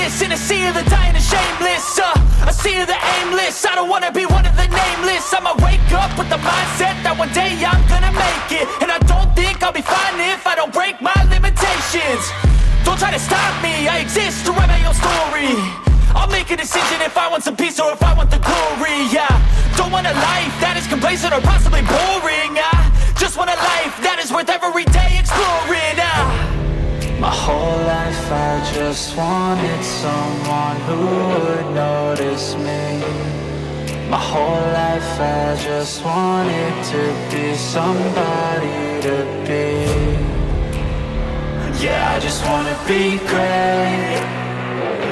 famous in a sea of the dying and shameless, a sea of the aimless. I don't wanna be one of the nameless. I'ma wake up with the mindset that one day I'm gonna make it. And I don't think I'll be fine if I don't break my limitations. Don't try to stop me, I exist to write my own story. I'll make a decision if I want some peace or if I want the glory. Yeah, don't want a life that is complacent or possibly boring. I just want a life that is worth every day exploring. My whole life I just wanted someone who would notice me. My whole life I just wanted to be somebody to be. Yeah, I just wanna be great.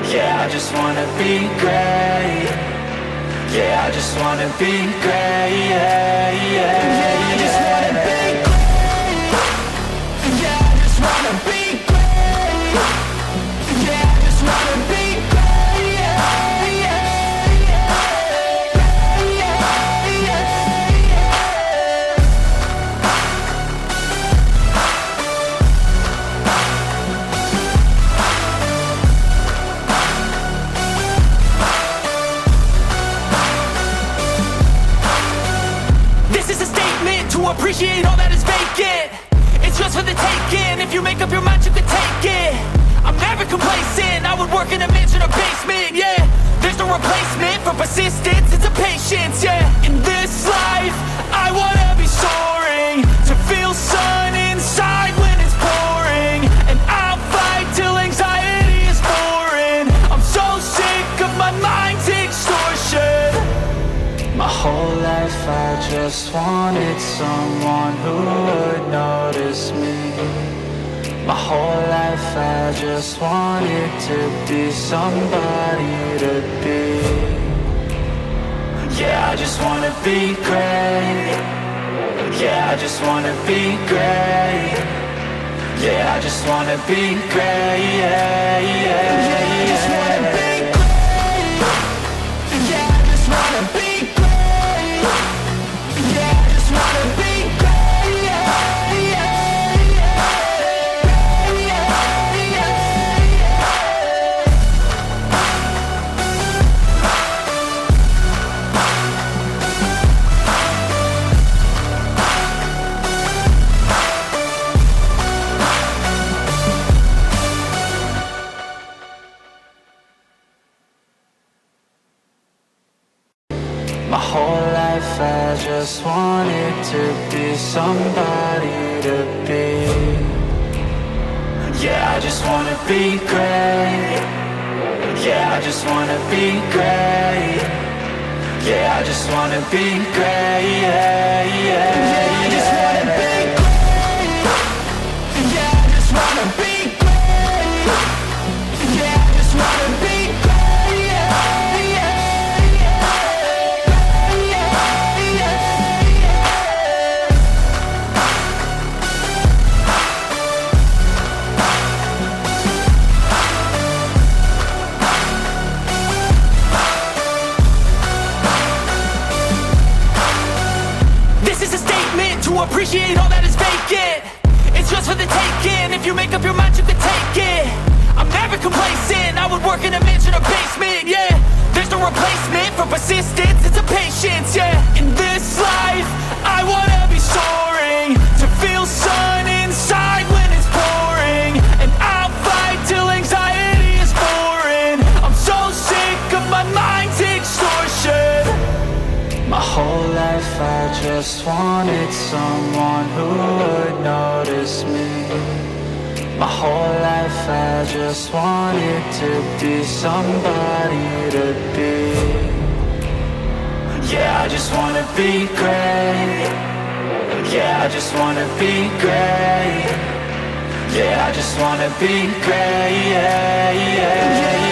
Yeah, I just wanna be great. Yeah, I just wanna be great. Yeah, yeah, yeah, I just wanna be great. Yeah, I just wanna be great. Yeah, I just wanna be great. Yeah, yeah, yeah, yeah, yeah, yeah. This is a statement to appreciate all that is vacant. It's just for the taking. If you make up your mind, you can take it. I'm never complacent. I would work in a mansion or basement. Yeah, there's no replacement for persistence. It's a patience. Yeah, in this life, I wanna be soaring, to feel sun inside when it's pouring. And I'll fight till anxiety is foreign. I'm so sick of my mind's extortion. My whole life I just wanted someone who would notice me. My whole life I just wanted to be somebody to be. Yeah, I just wanna be great. Yeah, I just wanna be great. Yeah, I just wanna be great. Yeah, yeah, yeah, I just wanna be great. Yeah, I just wanna be great. Yeah, I just wanna be great. Yeah, yeah, yeah, yeah, yeah, yeah. My whole life I just wanted to be somebody to be. Yeah, I just wanna be great. Yeah, I just wanna be great. Yeah, I just wanna be great. Yeah, yeah, yeah, I just wanna be great. Yeah, I just wanna be great. Yeah, I just wanna be great. Yeah, yeah, yeah, yeah, yeah, yeah. This is a statement to appreciate all that is vacant. It's just for the taking. If you make up your mind, you can take it. I'm never complacent. I would work in a mansion or basement. Yeah, there's no replacement for persistence. It's a patience. Yeah, in this life, I wanna be soaring, to feel sun inside when it's pouring. And I'll fight till anxiety is foreign. I'm so sick of my mind's extortion. My whole life I just wanted someone who would notice me. My whole life I just wanted to be somebody to be. Yeah, I just wanna be great. Yeah, I just wanna be great. Yeah, I just wanna be great. Yeah, yeah, yeah.